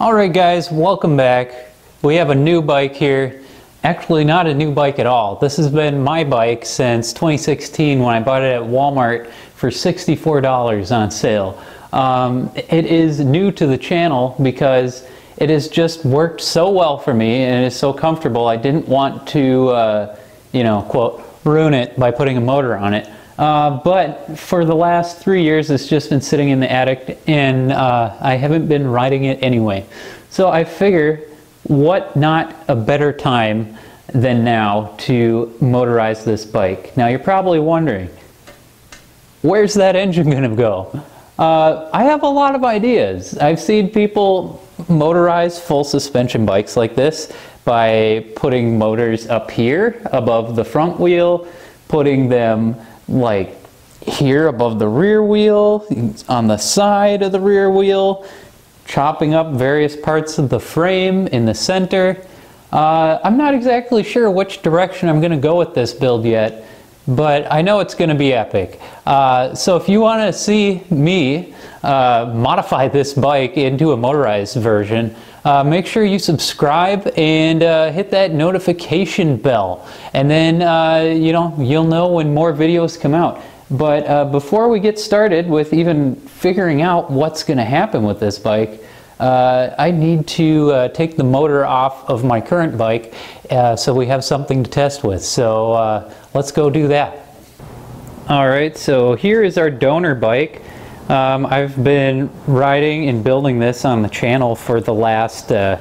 Alright guys, welcome back. We have a new bike here. Actually not a new bike at all. This has been my bike since 2016 when I bought it at Walmart for $64 on sale. It is new to the channel because it has just worked so well for me and it is so comfortable. I didn't want to, quote, ruin it by putting a motor on it. But for the last 3 years it's just been sitting in the attic and I haven't been riding it anyway. So I figure what not a better time than now to motorize this bike. Now you're probably wondering, where's that engine going to go? I have a lot of ideas. I've seen people motorize full suspension bikes like this by putting motors up here above the front wheel, putting them like here above the rear wheel, on the side of the rear wheel, chopping up various parts of the frame in the center. I'm not exactly sure which direction I'm going to go with this build yet, but I know it's going to be epic. So if you want to see me modify this bike into a motorized version, make sure you subscribe and hit that notification bell, and then you'll know when more videos come out. But before we get started with even figuring out what's going to happen with this bike, I need to take the motor off of my current bike so we have something to test with. So let's go do that. Alright, so here is our donor bike. I've been riding and building this on the channel for the last, a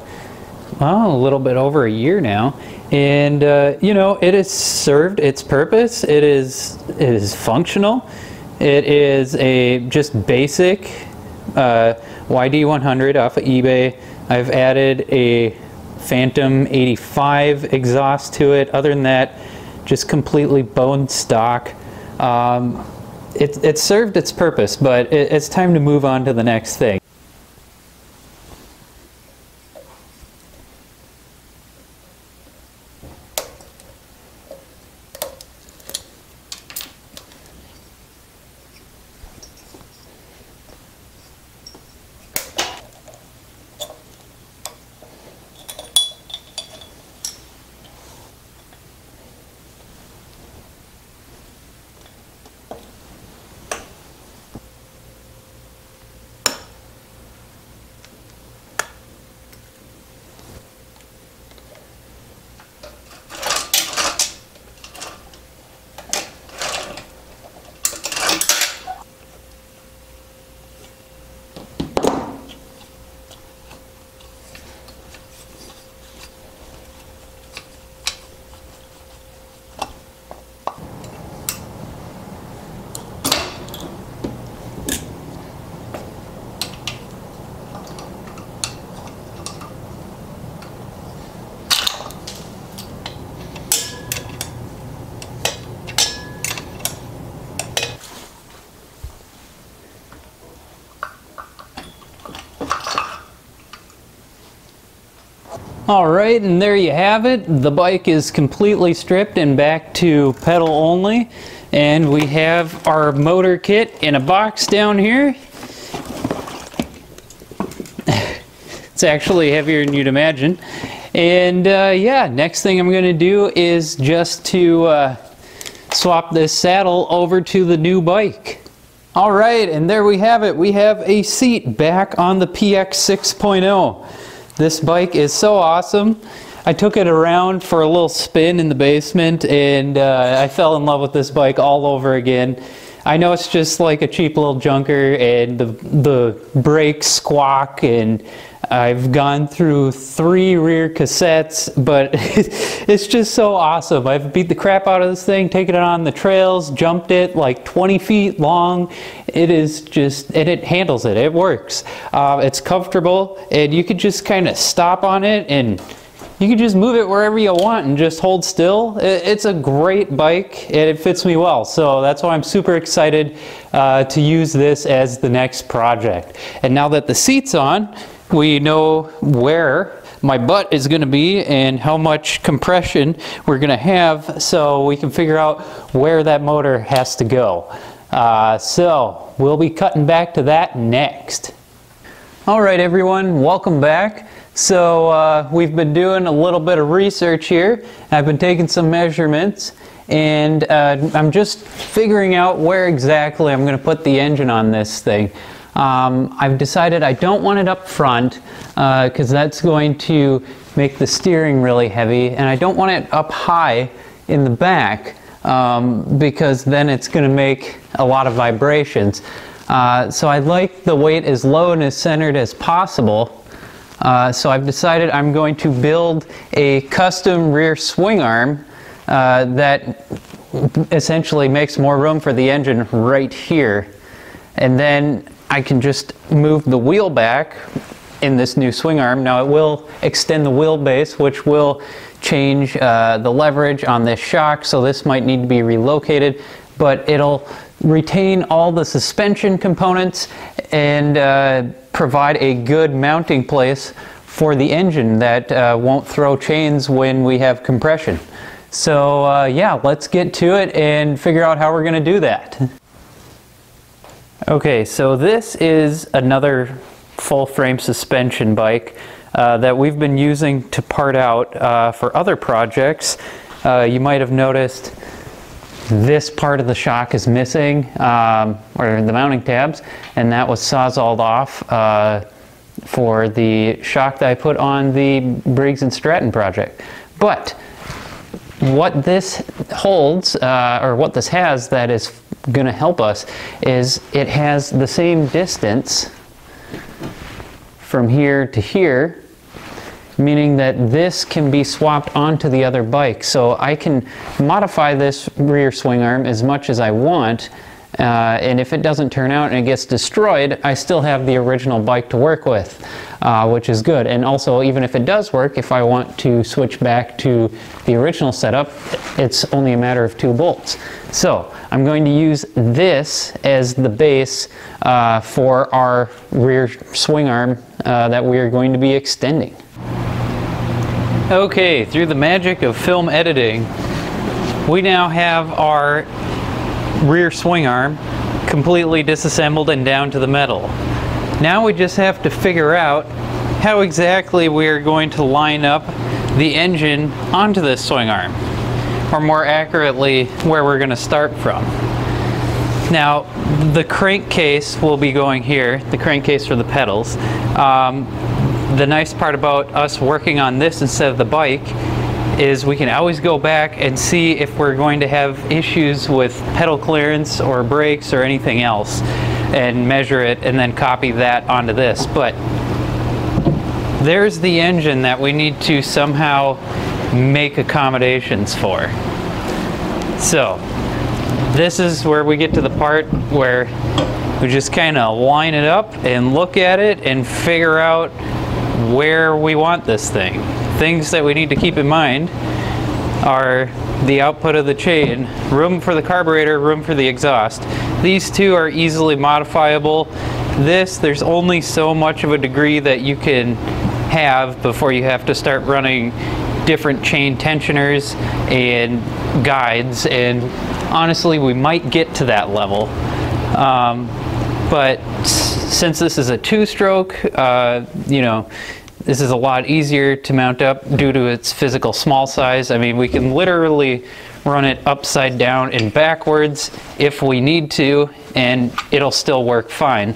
little bit over a year now. And, it has served its purpose. It is functional. It is a just basic YD100 off of eBay. I've added a Phantom 85 exhaust to it. Other than that, just completely bone stock. It served its purpose, but it's time to move on to the next thing. Alright, and there you have it. The bike is completely stripped and back to pedal only. And we have our motor kit in a box down here. It's actually heavier than you'd imagine. And yeah, next thing I'm going to do is just to swap this saddle over to the new bike. Alright, and there we have it. We have a seat back on the PX 6.0. This bike is so awesome. I took it around for a little spin in the basement and I fell in love with this bike all over again. I know it's just like a cheap little junker and the brakes squawk, and I've gone through 3 rear cassettes, but it's just so awesome. I've beat the crap out of this thing, taken it on the trails, jumped it like 20 feet long. It is just, and it handles it. It works. It's comfortable, and you could just kind of stop on it and you can just move it wherever you want and just hold still. It's a great bike and it fits me well. So that's why I'm super excited to use this as the next project. And now that the seat's on, we know where my butt is going to be and how much compression we're going to have, so we can figure out where that motor has to go. So we'll be cutting back to that next. All right, everyone, welcome back. So we've been doing a little bit of research here. I've been taking some measurements, and I'm just figuring out where exactly I'm going to put the engine on this thing. I've decided I don't want it up front because that's going to make the steering really heavy, and I don't want it up high in the back because then it's going to make a lot of vibrations. So I'd like the weight as low and as centered as possible. So I've decided I'm going to build a custom rear swing arm that essentially makes more room for the engine right here. And then I can just move the wheel back in this new swing arm. Now it will extend the wheelbase, which will change the leverage on this shock, so this might need to be relocated, but it'll retain all the suspension components and provide a good mounting place for the engine that won't throw chains when we have compression. So yeah, let's get to it and figure out how we're going to do that. Okay, so this is another full frame suspension bike that we've been using to part out for other projects. You might have noticed this part of the shock is missing, or the mounting tabs, and that was sawzalled off for the shock that I put on the Briggs & Stratton project. But what this holds, or what this has that is going to help us, is it has the same distance from here to here, meaning that this can be swapped onto the other bike. So I can modify this rear swing arm as much as I want, and if it doesn't turn out and it gets destroyed, I still have the original bike to work with, which is good. And also, even if it does work, if I want to switch back to the original setup, it's only a matter of 2 bolts. So I'm going to use this as the base for our rear swing arm that we are going to be extending. Okay, through the magic of film editing, we now have our rear swing arm completely disassembled and down to the metal. Now we just have to figure out how exactly we are going to line up the engine onto this swing arm, or more accurately, where we're going to start from. Now, the crankcase will be going here, the crankcase for the pedals. The nice part about us working on this instead of the bike is we can always go back and see if we're going to have issues with pedal clearance or brakes or anything else, and measure it and then copy that onto this. But there's the engine that we need to somehow make accommodations for. So this is where we get to the part where we just kind of line it up and look at it and figure out where we want this thing. Things that we need to keep in mind are the output of the chain, room for the carburetor, room for the exhaust. These two are easily modifiable. There's only so much of a degree that you can have before you have to start running different chain tensioners and guides, and honestly we might get to that level. But since this is a 2-stroke, you know, this is a lot easier to mount up due to its physical small size. I mean, we can literally run it upside down and backwards if we need to, and it'll still work fine.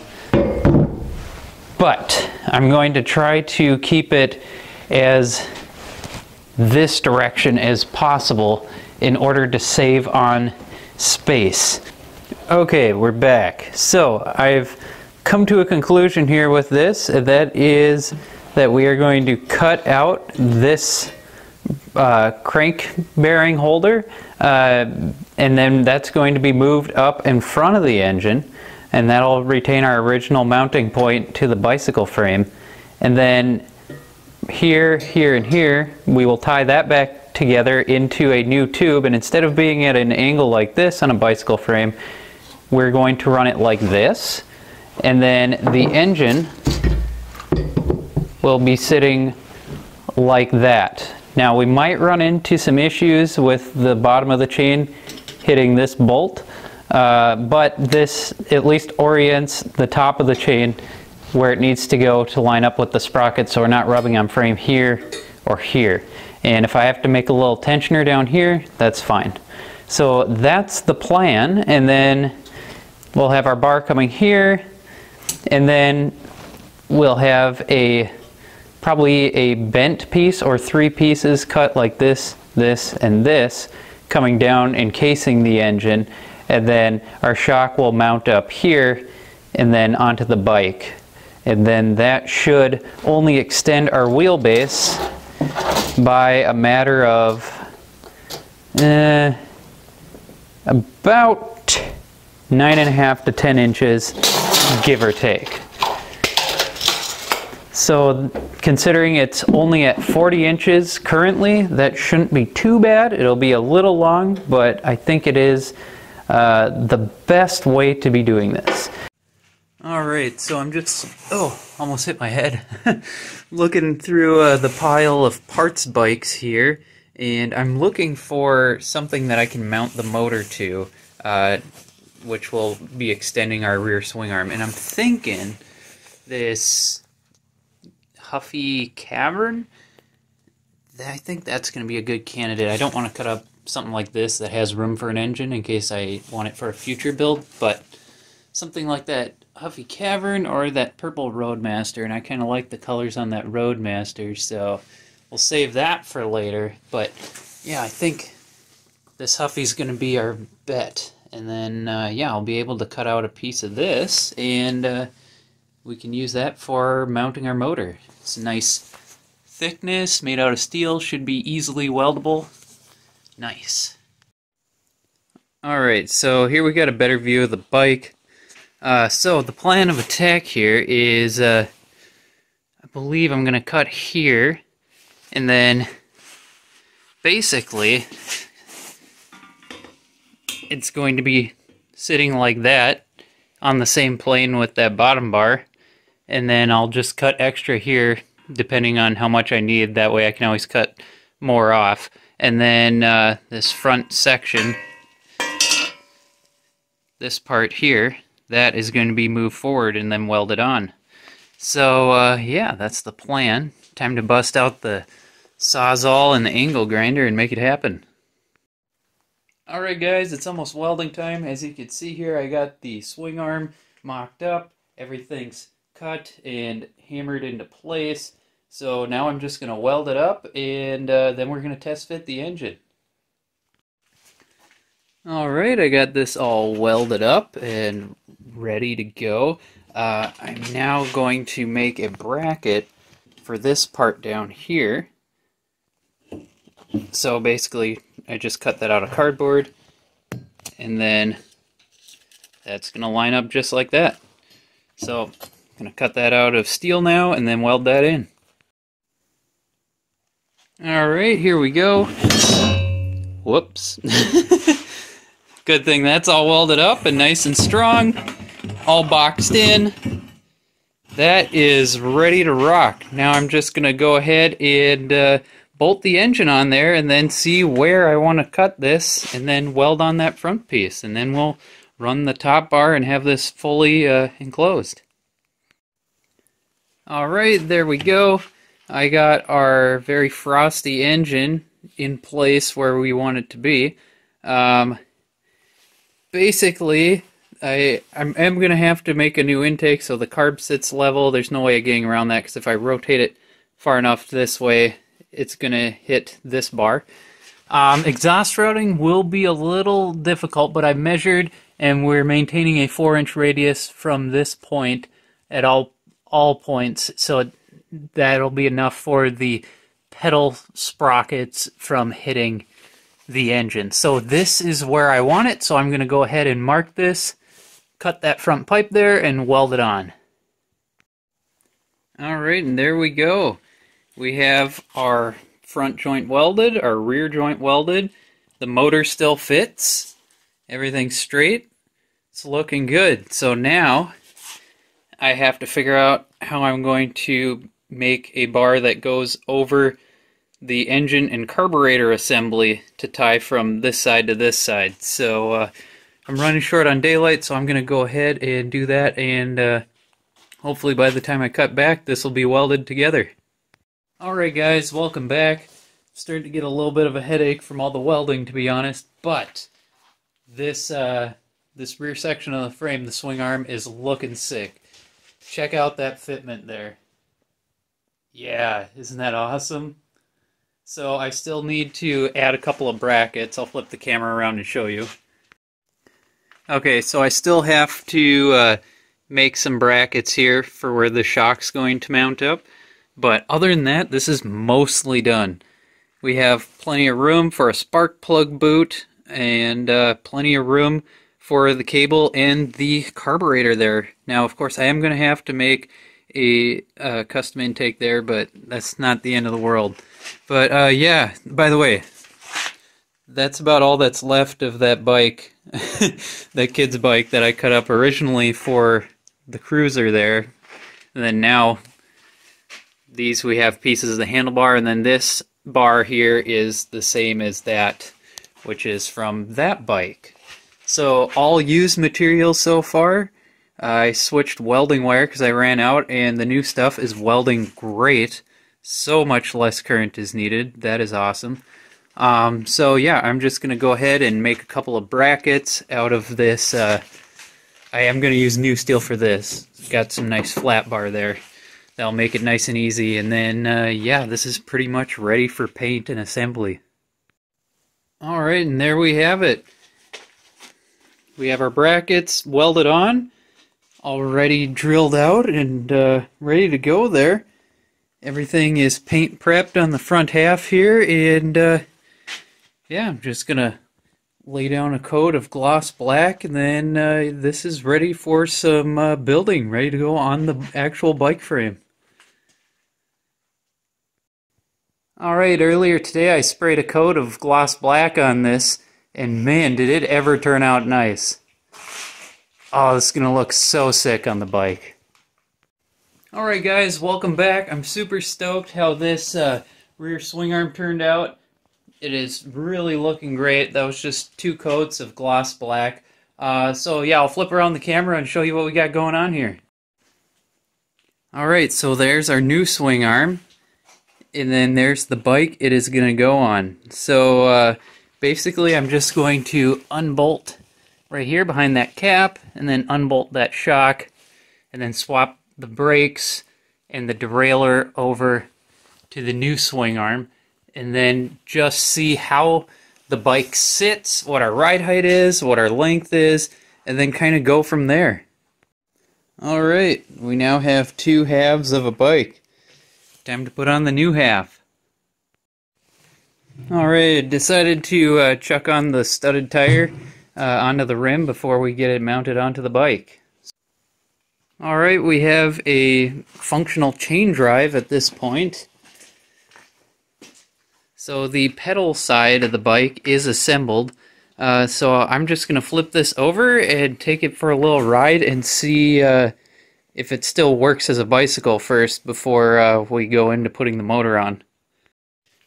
But I'm going to try to keep it as this direction as possible in order to save on space. Okay, we're back. So I've come to a conclusion here with this, that is that we are going to cut out this crank bearing holder, and then that's going to be moved up in front of the engine, and that'll retain our original mounting point to the bicycle frame. And then here, here, and here, we will tie that back together into a new tube, and instead of being at an angle like this on a bicycle frame, we're going to run it like this, and then the engine will be sitting like that. Now we might run into some issues with the bottom of the chain hitting this bolt, but this at least orients the top of the chain where it needs to go to line up with the sprocket so we're not rubbing on frame here or here. And if I have to make a little tensioner down here, that's fine. So that's the plan, and then we'll have our bar coming here, and then we'll have probably a bent piece or 3 pieces cut like this, this, and this coming down encasing the engine, and then our shock will mount up here and then onto the bike. And then that should only extend our wheelbase by a matter of about 9.5 to 10 inches, give or take. So considering it's only at 40 inches currently, that shouldn't be too bad. It'll be a little long, but I think it is the best way to be doing this. Alright, so I'm just, almost hit my head, looking through the pile of parts bikes here, and I'm looking for something that I can mount the motor to, which will be extending our rear swing arm. And I'm thinking this Huffy Cavern, I think that's going to be a good candidate. I don't want to cut up something like this that has room for an engine in case I want it for a future build, but something like that Huffy Cavern or that purple Roadmaster, and I kind of like the colors on that Roadmaster, so we'll save that for later. But yeah, I think this Huffy's going to be our bet. And then, yeah, I'll be able to cut out a piece of this, and we can use that for mounting our motor. It's a nice thickness, made out of steel, should be easily weldable. Nice. Alright, so here we got a better view of the bike. So the plan of attack here is, I believe I'm going to cut here, and then basically it's going to be sitting like that on the same plane with that bottom bar, and then I'll just cut extra here depending on how much I need. That way I can always cut more off. And then this front section, this part here, that is going to be moved forward and then welded on. So yeah, that's the plan. Time to bust out the Sawzall and the angle grinder and make it happen. Alright guys, it's almost welding time. As you can see here, I got the swing arm mocked up. Everything's cut and hammered into place. So now I'm just going to weld it up, and then we're going to test fit the engine. Alright, I got this all welded up and ready to go. I'm now going to make a bracket for this part down here. So basically, I just cut that out of cardboard, and then that's going to line up just like that. So I'm going to cut that out of steel now and then weld that in. Alright, here we go. Whoops. Good thing that's all welded up and nice and strong, all boxed in. That is ready to rock. Now I'm just going to go ahead and bolt the engine on there and then see where I want to cut this and then weld on that front piece, and then we'll run the top bar and have this fully enclosed. Alright, there we go. I got our very frosty engine in place where we want it to be. Basically, I'm going to have to make a new intake so the carb sits level. There's no way of getting around that, because if I rotate it far enough this way, it's going to hit this bar. Exhaust routing will be a little difficult, but I measured, and we're maintaining a 4-inch radius from this point at all points, so that'll be enough for the pedal sprockets from hitting the engine. So this is where I want it, so I'm going to go ahead and mark this, cut that front pipe there, and weld it on. Alright, and there we go. We have our front joint welded, our rear joint welded, the motor still fits, everything's straight, it's looking good. So now I have to figure out how I'm going to make a bar that goes over the engine and carburetor assembly to tie from this side to this side. So I'm running short on daylight, so I'm going to go ahead and do that and Hopefully by the time I cut back, this will be welded together. Alright guys, welcome back. Starting to get a little bit of a headache from all the welding, to be honest, but this this rear section of the frame, the swing arm, is looking sick. Check out that fitment there. Yeah, isn't that awesome? So I still need to add a couple of brackets. I'll flip the camera around and show you. Okay, so I still have to make some brackets here for where the shock's going to mount up. But other than that, this is mostly done. We have plenty of room for a spark plug boot and plenty of room for the cable and the carburetor there. Now, of course, I am going to have to make a custom intake there, but that's not the end of the world. But yeah, by the way, that's about all that's left of that bike, that kid's bike that I cut up originally for the cruiser there. And then now, these we have pieces of the handlebar, and then this bar here is the same as that, which is from that bike. So all used materials so far. I switched welding wire because I ran out, and the new stuff is welding great. So much less current is needed. That is awesome. So yeah, I'm just going to go ahead and make a couple of brackets out of this. I am going to use new steel for this. Got some nice flat bar there. That'll make it nice and easy. And then, yeah, this is pretty much ready for paint and assembly. Alright, and there we have it. We have our brackets welded on, already drilled out and ready to go there. Everything is paint prepped on the front half here, and yeah, I'm just gonna lay down a coat of gloss black, and then this is ready for some building, ready to go on the actual bike frame. Alright, earlier today I sprayed a coat of gloss black on this, and man, did it ever turn out nice. Oh, this is going to look so sick on the bike. Alright guys, welcome back. I'm super stoked how this rear swing arm turned out. It is really looking great. That was just 2 coats of gloss black. So yeah, I'll flip around the camera and show you what we got going on here. Alright, so there's our new swing arm. And then there's the bike it is going to go on. So basically I'm just going to unbolt right here behind that cap, and then unbolt that shock, and then swap the brakes and the derailleur over to the new swing arm, and then just see how the bike sits, what our ride height is, what our length is, and then kind of go from there. Alright, we now have 2 halves of a bike. Time to put on the new half. Alright, decided to chuck on the studded tire onto the rim before we get it mounted onto the bike. Alright, we have a functional chain drive at this point. So the pedal side of the bike is assembled. So I'm just going to flip this over and take it for a little ride and see if it still works as a bicycle first before we go into putting the motor on.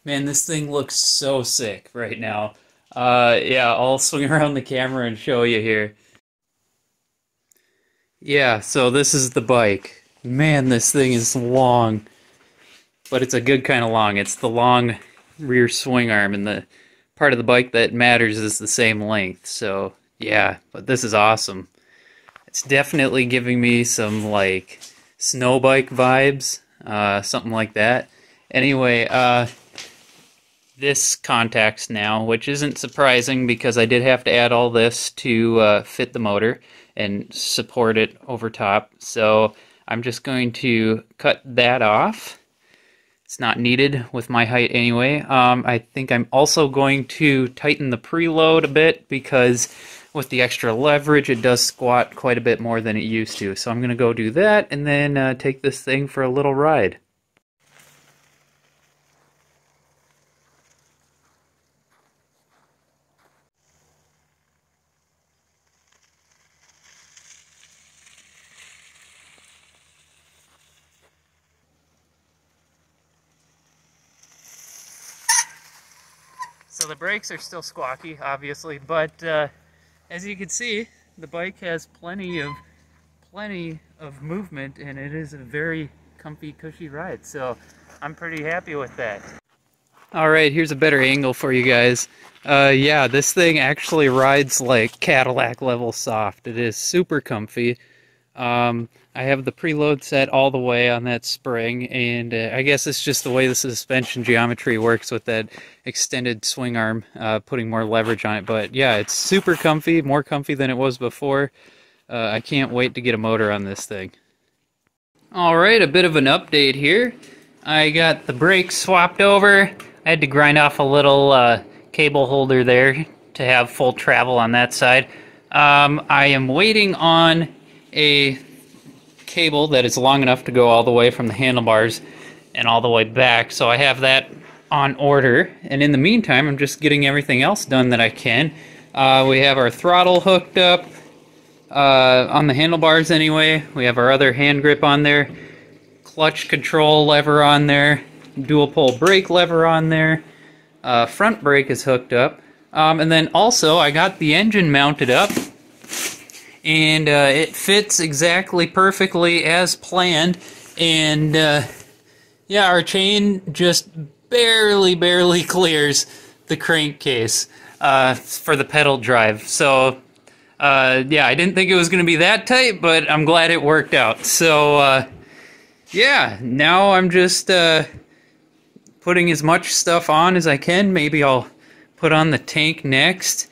Man, this thing looks so sick right now. Yeah, I'll swing around the camera and show you here. Yeah, so this is the bike. Man, this thing is long. But it's a good kind of long. It's the long rear swing arm, and the part of the bike that matters is the same length. So, yeah, but this is awesome. It's definitely giving me some, like, snow bike vibes, something like that. Anyway, this contacts now, which isn't surprising because I did have to add all this to fit the motor and support it over top. So I'm just going to cut that off. It's not needed with my height anyway. I think I'm also going to tighten the preload a bit because with the extra leverage it does squat quite a bit more than it used to. So I'm going to go do that and then take this thing for a little ride. So the brakes are still squawky, obviously, but as you can see, the bike has plenty of movement, and it is a very comfy, cushy ride. So I'm pretty happy with that. All right, here's a better angle for you guys. Yeah, this thing actually rides like Cadillac level soft. It is super comfy. I have the preload set all the way on that spring, and I guess it's just the way the suspension geometry works with that extended swing arm, putting more leverage on it. But yeah, it's super comfy, more comfy than it was before. I can't wait to get a motor on this thing. Alright, a bit of an update here. I got the brakes swapped over. I had to grind off a little cable holder there to have full travel on that side. I am waiting on a cable that is long enough to go all the way from the handlebars and all the way back, so I have that on order. And in the meantime, I'm just getting everything else done that I can. We have our throttle hooked up on the handlebars anyway. We have our other hand grip on there, clutch control lever on there, dual pole brake lever on there, front brake is hooked up, and then also I got the engine mounted up, and it fits exactly perfectly as planned. And yeah, our chain just barely clears the crankcase for the pedal drive. So yeah, I didn't think it was going to be that tight, but I'm glad it worked out. So yeah, now I'm just putting as much stuff on as I can. Maybe I'll put on the tank next.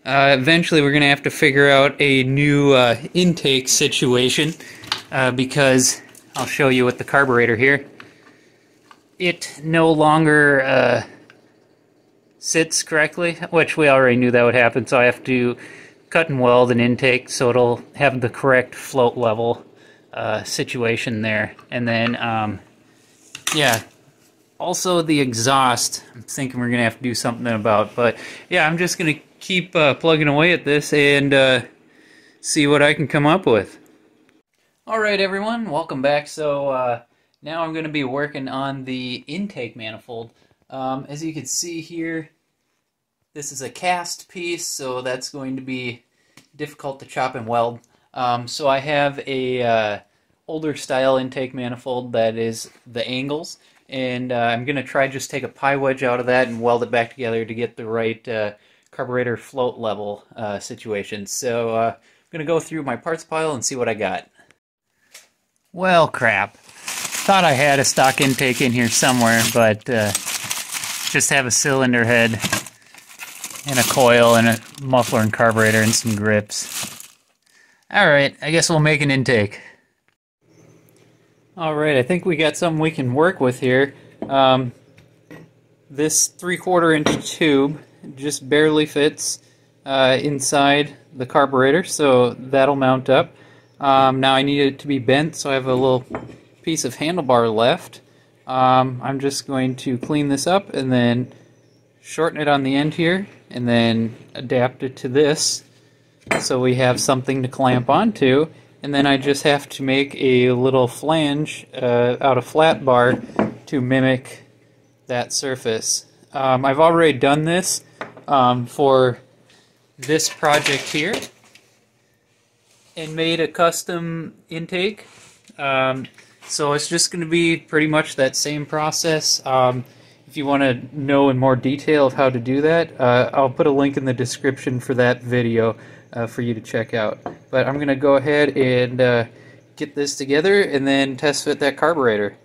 Eventually we're going to have to figure out a new intake situation, because I'll show you with the carburetor here. It no longer sits correctly, which we already knew that would happen, so I have to cut and weld an intake so it'll have the correct float level situation there. And then, yeah, also the exhaust, I'm thinking we're going to have to do something about. But yeah, I'm just going to keep plugging away at this and see what I can come up with. Alright everyone, welcome back. So now I'm going to be working on the intake manifold. As you can see here, this is a cast piece, so that's going to be difficult to chop and weld. So I have a older style intake manifold that is the angles, and I'm going to try just take a pie wedge out of that and weld it back together to get the right carburetor float level situation. So I'm going to go through my parts pile and see what I got. Well, crap. Thought I had a stock intake in here somewhere, but just have a cylinder head and a coil and a muffler and carburetor and some grips. Alright, I guess we'll make an intake. Alright, I think we got something we can work with here. This 3/4 inch tube just barely fits inside the carburetor, so that'll mount up. Now I need it to be bent, so I have a little piece of handlebar left. I'm just going to clean this up and then shorten it on the end here, and then adapt it to this so we have something to clamp onto. And then I just have to make a little flange out of flat bar to mimic that surface. I've already done this for this project here and made a custom intake. So it's just going to be pretty much that same process. If you want to know in more detail of how to do that, I'll put a link in the description for that video for you to check out. But I'm going to go ahead and get this together and then test fit that carburetor.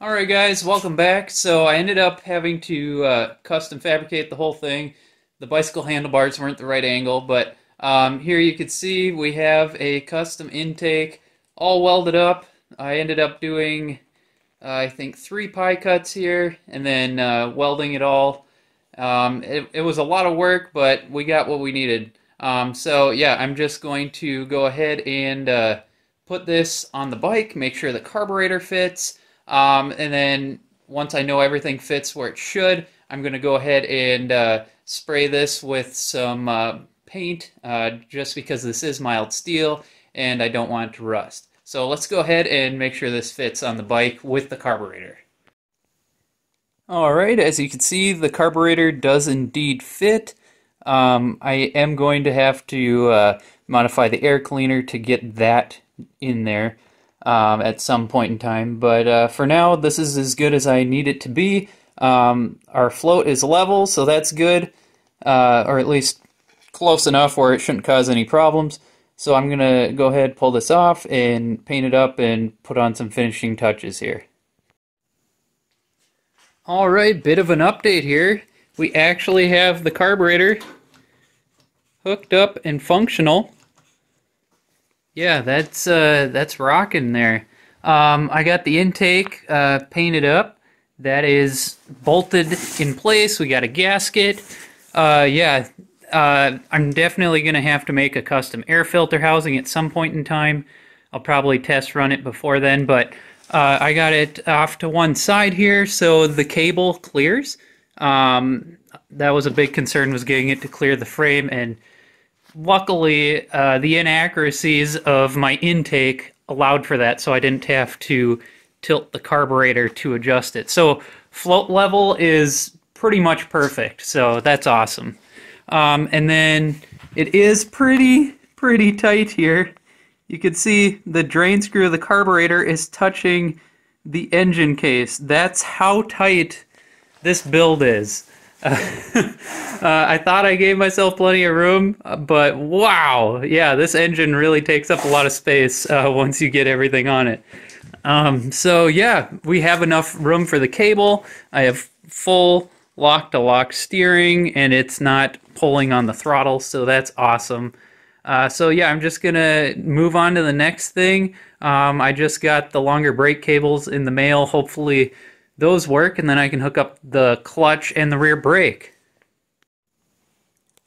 Alright guys, welcome back. So I ended up having to custom fabricate the whole thing. The bicycle handlebars weren't the right angle, but here you can see we have a custom intake all welded up. I ended up doing I think 3 pie cuts here and then welding it all. It was a lot of work, but we got what we needed. So yeah, I'm just going to go ahead and put this on the bike, make sure the carburetor fits, and then once I know everything fits where it should, I'm going to go ahead and spray this with some paint, just because this is mild steel and I don't want it to rust. So let's go ahead and make sure this fits on the bike with the carburetor. Alright, as you can see, the carburetor does indeed fit. I am going to have to modify the air cleaner to get that in there at some point in time. But for now, this is as good as I need it to be. Our float is level, so that's good, or at least close enough where it shouldn't cause any problems. So I'm going to go ahead, pull this off, and paint it up and put on some finishing touches here. Alright, bit of an update here. We actually have the carburetor hooked up and functional. Yeah, that's rocking there. I got the intake painted up. That is bolted in place. We got a gasket. Yeah, I'm definitely going to have to make a custom air filter housing at some point in time. I'll probably test run it before then, but I got it off to one side here so the cable clears. That was a big concern, was getting it to clear the frame, and luckily the inaccuracies of my intake allowed for that, so I didn't have to tilt the carburetor to adjust it. So float level is pretty much perfect, so that's awesome. And then it is pretty tight here. You can see the drain screw of the carburetor is touching the engine case. That's how tight this build is. I thought I gave myself plenty of room, but wow, yeah, this engine really takes up a lot of space once you get everything on it. So yeah, we have enough room for the cable. I have full lock-to-lock steering, and it's not pulling on the throttle, so that's awesome. So yeah, I'm just gonna move on to the next thing. I just got the longer brake cables in the mail. Hopefully those work, and then I can hook up the clutch and the rear brake.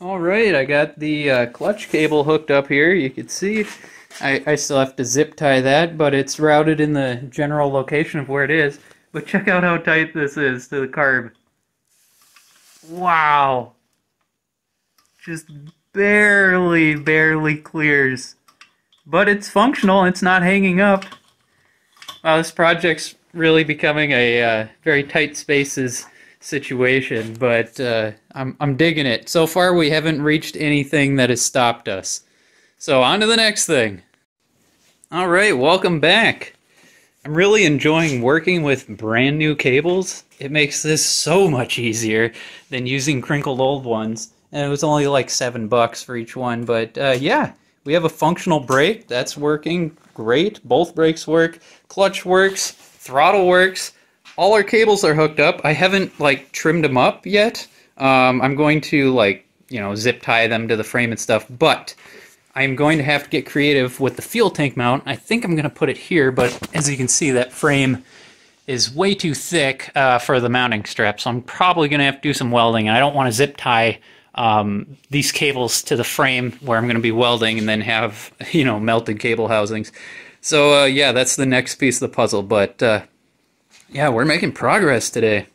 Alright, I got the clutch cable hooked up here. You can see I still have to zip tie that, but it's routed in the general location of where it is. But check out how tight this is to the carb. Wow! Just barely clears. But it's functional, it's not hanging up. Wow, this project's really becoming a very tight spaces situation, but I'm digging it. So far we haven't reached anything that has stopped us. So on to the next thing. Alright, welcome back. I'm really enjoying working with brand new cables. It makes this so much easier than using crinkled old ones. And it was only like $7 for each one, but yeah, we have a functional brake. That's working great. Both brakes work. Clutch works. Throttle works. All our cables are hooked up. I haven't like trimmed them up yet. I'm going to like, zip tie them to the frame and stuff, but I'm going to have to get creative with the fuel tank mount. I think I'm going to put it here, but as you can see, that frame is way too thick for the mounting strap, so I'm probably going to have to do some welding, and I don't want to zip tie these cables to the frame where I'm going to be welding and then have, melted cable housings. So yeah, that's the next piece of the puzzle, but yeah, we're making progress today.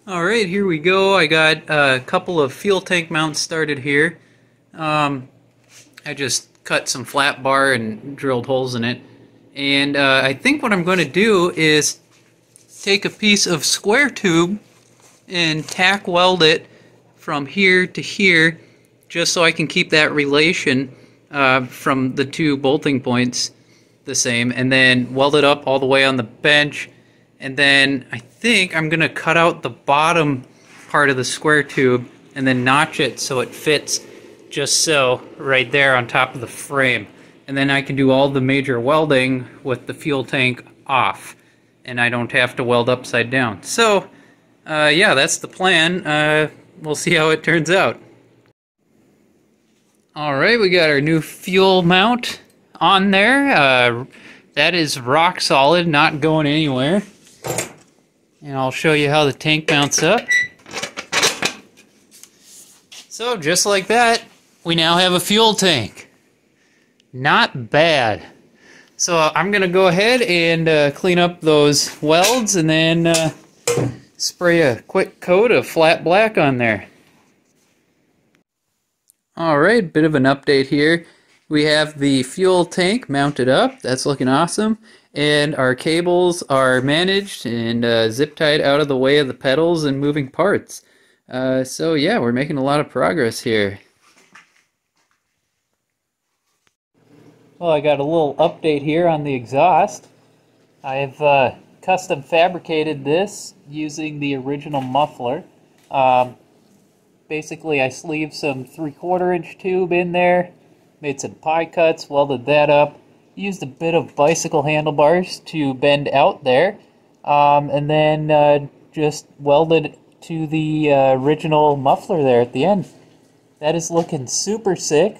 Alright, here we go. I got a couple of fuel tank mounts started here. I just cut some flat bar and drilled holes in it. And I think what I'm going to do is take a piece of square tube and tack weld it from here to here, just so I can keep that relation from the two bolting points the same, and then weld it up all the way on the bench. And then I think I'm going to cut out the bottom part of the square tube and then notch it so it fits just so right there on top of the frame. And then I can do all the major welding with the fuel tank off, and I don't have to weld upside down. So yeah, that's the plan. We'll see how it turns out. Alright, we got our new fuel mount on there. That is rock solid, not going anywhere. And I'll show you how the tank mounts up. So just like that, we now have a fuel tank. Not bad. So I'm going to go ahead and clean up those welds and then spray a quick coat of flat black on there. Alright, bit of an update here. We have the fuel tank mounted up. That's looking awesome. And our cables are managed and zip tied out of the way of the pedals and moving parts. So yeah, we're making a lot of progress here. Well, I got a little update here on the exhaust. I've custom fabricated this using the original muffler. Basically, I sleeved some 3/4 inch tube in there, made some pie cuts, welded that up, used a bit of bicycle handlebars to bend out there, and then just welded to the original muffler there at the end. That is looking super sick.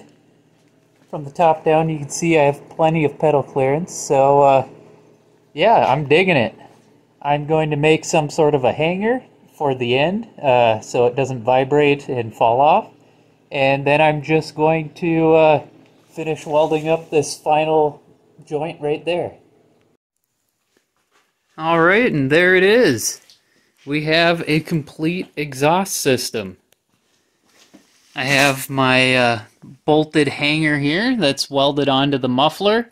From the top down, you can see I have plenty of pedal clearance, so yeah, I'm digging it. I'm going to make some sort of a hanger for the end so it doesn't vibrate and fall off. And then I'm just going to finish welding up this final joint right there. Alright, and there it is. We have a complete exhaust system. I have my bolted hanger here that's welded onto the muffler.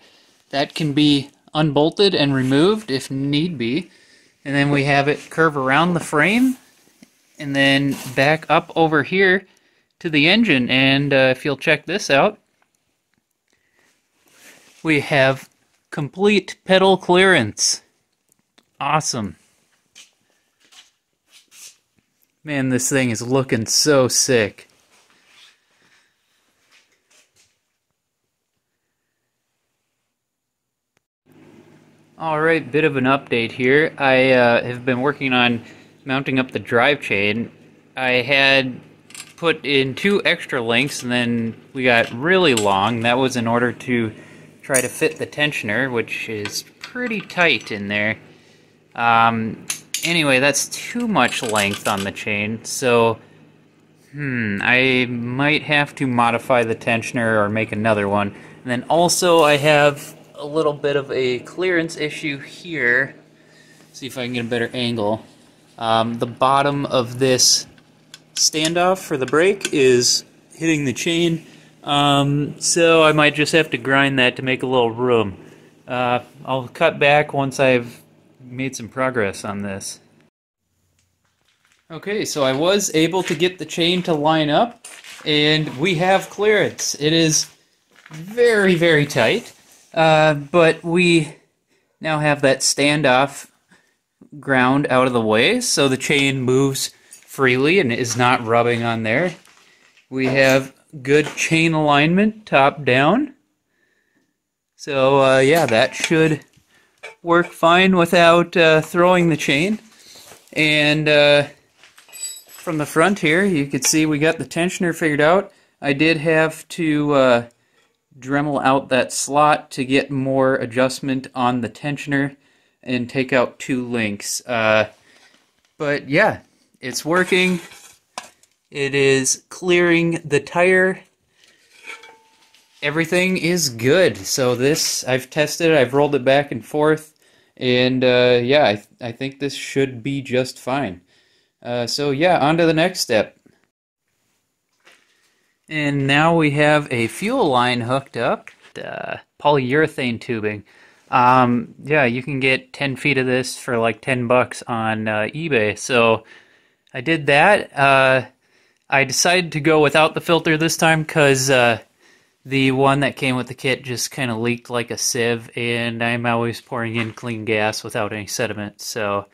That can be unbolted and removed if need be. And then we have it curve around the frame and then back up over here to the engine. And if you'll check this out, we have complete pedal clearance. Awesome. Man, this thing is looking so sick. Alright, bit of an update here. I have been working on mounting up the drive chain. I had put in 2 extra links and then we got really long. That was in order to try to fit the tensioner, which is pretty tight in there. Anyway, that's too much length on the chain, so I might have to modify the tensioner or make another one. And then also I have a little bit of a clearance issue here. See if I can get a better angle. The bottom of this standoff for the brake is hitting the chain, so I might just have to grind that to make a little room. I'll cut back once I've made some progress on this. Okay, so I was able to get the chain to line up, and we have clearance. It is very, very tight. But we now have that standoff ground out of the way, so the chain moves freely and is not rubbing on there. We have good chain alignment top down. So yeah, that should work fine without throwing the chain. And from the front here, you can see we got the tensioner figured out. I did have to Dremel out that slot to get more adjustment on the tensioner and take out 2 links. But yeah, it's working. It is clearing the tire. Everything is good. So this, I've tested it, I've rolled it back and forth, and yeah, I think this should be just fine. So yeah, on to the next step. And now we have a fuel line hooked up, polyurethane tubing. Yeah, you can get 10 feet of this for like $10 on eBay. So I did that. I decided to go without the filter this time because the one that came with the kit just kind of leaked like a sieve, and I'm always pouring in clean gas without any sediment. So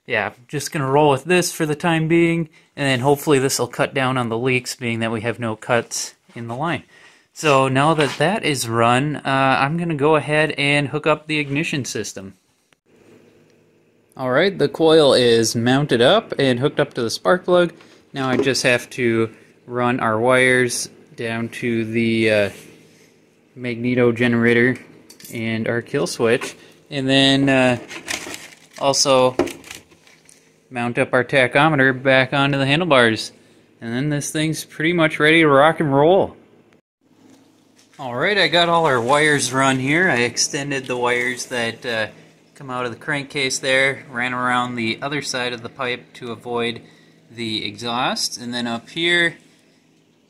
yeah, just going to roll with this for the time being, and then hopefully this will cut down on the leaks, being that we have no cuts in the line. So now that that is run, I'm going to go ahead and hook up the ignition system. Alright, the coil is mounted up and hooked up to the spark plug. Now I just have to run our wires down to the magneto generator and our kill switch, and then also mount up our tachometer back onto the handlebars, and then this thing's pretty much ready to rock and roll. Alright, I got all our wires run here. I extended the wires that come out of the crankcase there, ran around the other side of the pipe to avoid the exhaust, and then up here,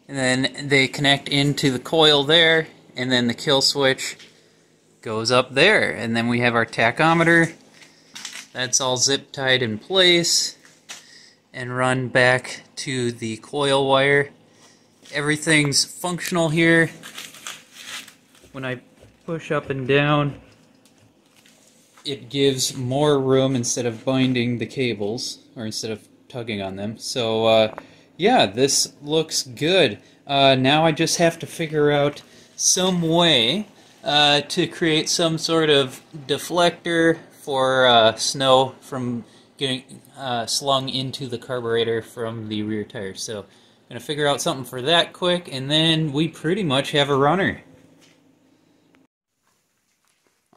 and then they connect into the coil there, and then the kill switch goes up there, and then we have our tachometer. That's all zip tied in place and run back to the coil wire. Everything's functional here. When I push up and down, it gives more room instead of binding the cables, or instead of tugging on them. So yeah, this looks good. Now I just have to figure out some way to create some sort of deflector for snow from getting slung into the carburetor from the rear tire. So I'm going to figure out something for that quick, and then we pretty much have a runner.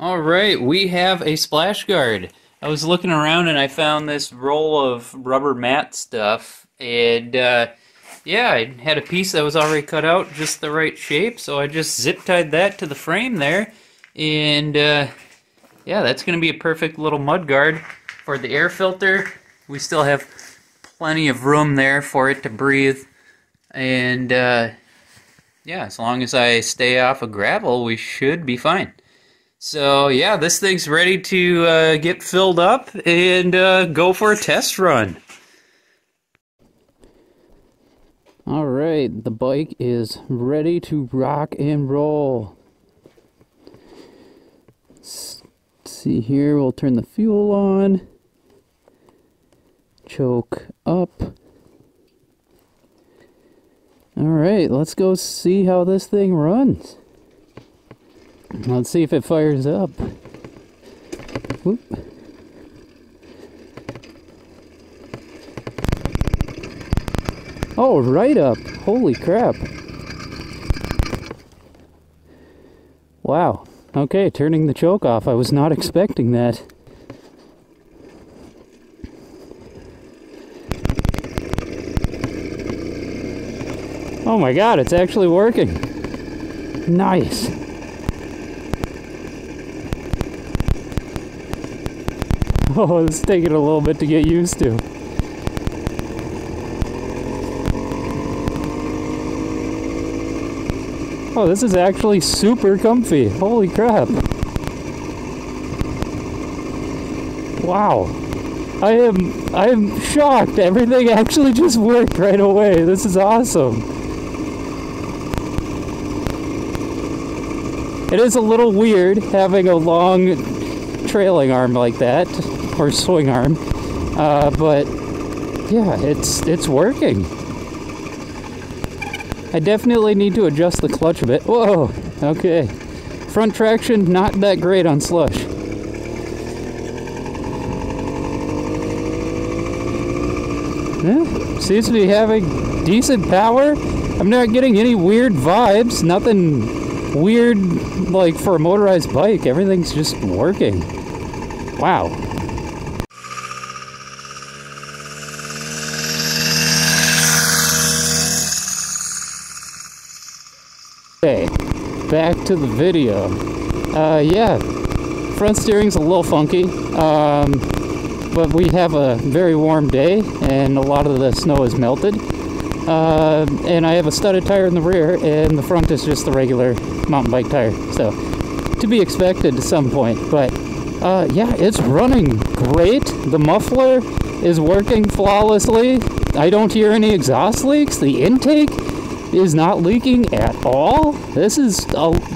Alright, we have a splash guard. I was looking around and I found this roll of rubber mat stuff, and yeah, I had a piece that was already cut out just the right shape, so I just zip tied that to the frame there, and yeah, that's going to be a perfect little mud guard for the air filter. We still have plenty of room there for it to breathe, and yeah, as long as I stay off of gravel, we should be fine. So yeah, this thing's ready to get filled up and go for a test run. Alright, the bike is ready to rock and roll. Let's see here, we'll turn the fuel on. Choke up. Alright, let's go see how this thing runs. Let's see if it fires up. Whoop. Oh, right up. Holy crap. Wow. Okay, turning the choke off. I was not expecting that. Oh my god, it's actually working. Nice. Oh, it's taking a little bit to get used to. Oh, this is actually super comfy. Holy crap. Wow. I am shocked. Everything actually just worked right away. This is awesome. It is a little weird having a long trailing arm like that, or swing arm, but yeah, it's working. I definitely need to adjust the clutch a bit. Whoa, okay. Front traction, not that great on slush. Yeah, seems to be having decent power. I'm not getting any weird vibes, nothing weird like for a motorized bike. Everything's just working. Wow. Okay, back to the video. Yeah, front steering's a little funky, but we have a very warm day and a lot of the snow is melted. And I have a studded tire in the rear, and the front is just the regular mountain bike tire, so to be expected to some point. But yeah, it's running great. The muffler is working flawlessly. I don't hear any exhaust leaks. The intake is not leaking at all. This is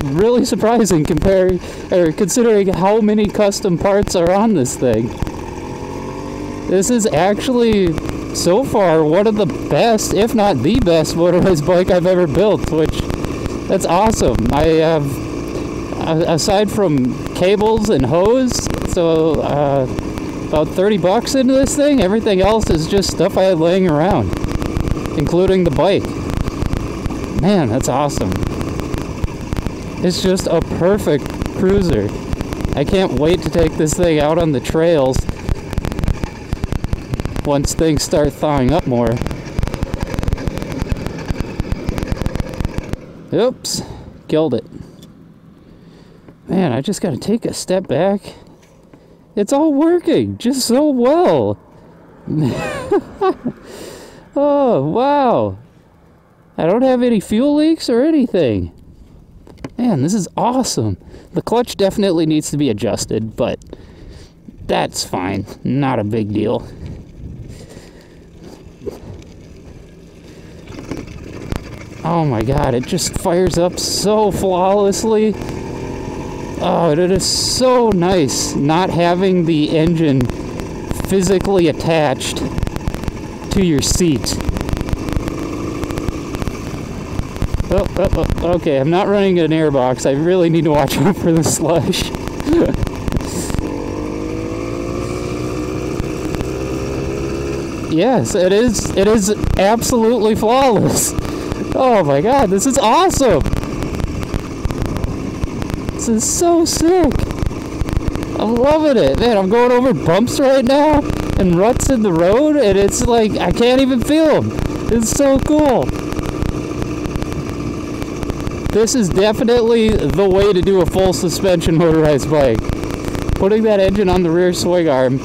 really surprising considering how many custom parts are on this thing. This is actually, so far, one of the best, if not the best, motorized bike I've ever built, which, that's awesome. I have, aside from cables and hose, so about 30 bucks into this thing. Everything else is just stuff I had laying around, including the bike. Man, that's awesome. It's just a perfect cruiser. I can't wait to take this thing out on the trails once things start thawing up more. Oops, killed it. Man, I just gotta take a step back. It's all working just so well. Oh, wow. I don't have any fuel leaks or anything. Man, this is awesome. The clutch definitely needs to be adjusted, but that's fine. Not a big deal. Oh my god, it just fires up so flawlessly. Oh, it is so nice not having the engine physically attached to your seat. Oh, okay, I'm not running an airbox. I really need to watch out for the slush. Yes, it is absolutely flawless. Oh my god, this is awesome. This is so sick. I'm loving it. Man, I'm going over bumps right now and ruts in the road, and it's like I can't even feel them. It's so cool. This is definitely the way to do a full suspension motorized bike. Putting that engine on the rear swing arm,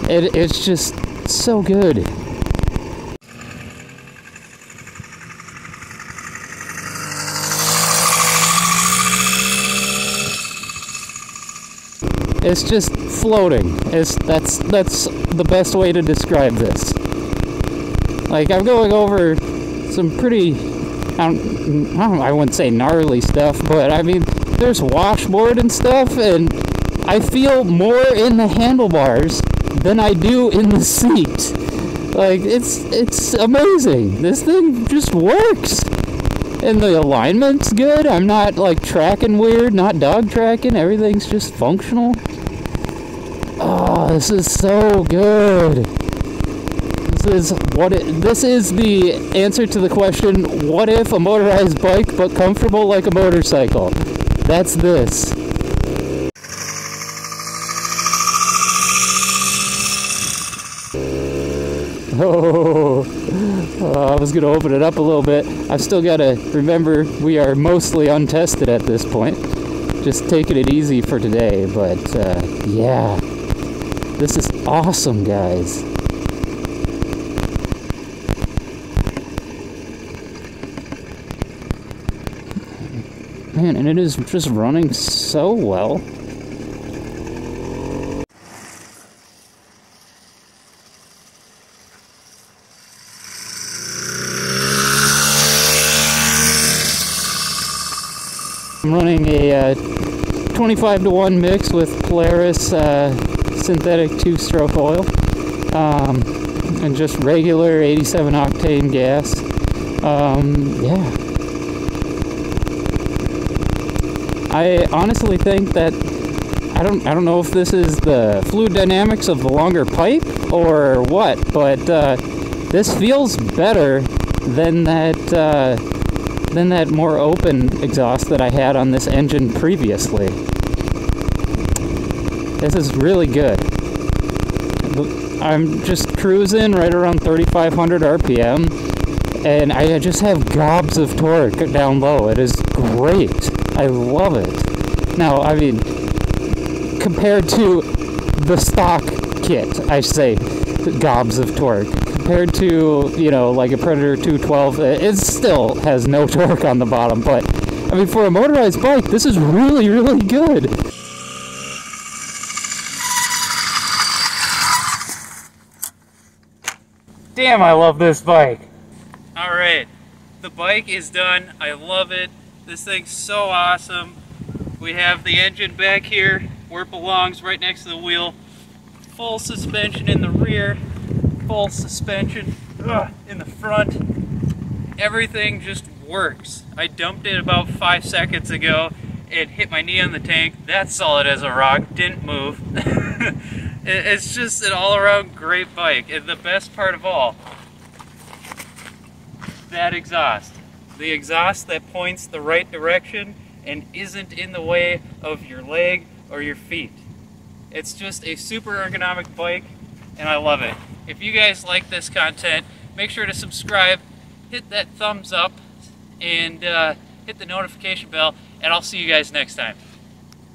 it's just so good. It's just floating. That's the best way to describe this. Like, I'm going over some pretty, I wouldn't say gnarly stuff, but I mean, there's washboard and stuff, and I feel more in the handlebars than I do in the seat. Like, it's amazing. This thing just works. And the alignment's good. I'm not like tracking weird, not dog tracking. Everything's just functional. Oh, this is so good. This is the answer to the question, what if a motorized bike but comfortable like a motorcycle? That's this. Oh, I was going to open it up a little bit. I've still got to remember we are mostly untested at this point. Just taking it easy for today, but yeah. This is awesome, guys. Man, and it is just running so well. I'm running a 25-to-1 mix with Polaris synthetic 2-stroke oil and just regular 87 octane gas. Yeah. I honestly think that I don't know if this is the fluid dynamics of the longer pipe or what, but this feels better than that more open exhaust that I had on this engine previously. This is really good. I'm just cruising right around 3,500 RPM, and I just have gobs of torque down low. It is great. I love it. Now, I mean, compared to the stock kit, I say gobs of torque. Compared to, you know, like a Predator 212, it still has no torque on the bottom, but I mean, for a motorized bike, this is really, really good. Damn, I love this bike. All right, the bike is done. I love it. This thing's so awesome. We have the engine back here where it belongs, right next to the wheel. Full suspension in the rear. Full suspension in the front. Everything just works. I dumped it about 5 seconds ago. It hit my knee on the tank. That's solid as a rock. Didn't move. It's just an all-around great bike. And the best part of all, that exhaust. The exhaust that points the right direction and isn't in the way of your leg or your feet. It's just a super ergonomic bike, and I love it. If you guys like this content, make sure to subscribe, hit that thumbs up, and hit the notification bell, and I'll see you guys next time.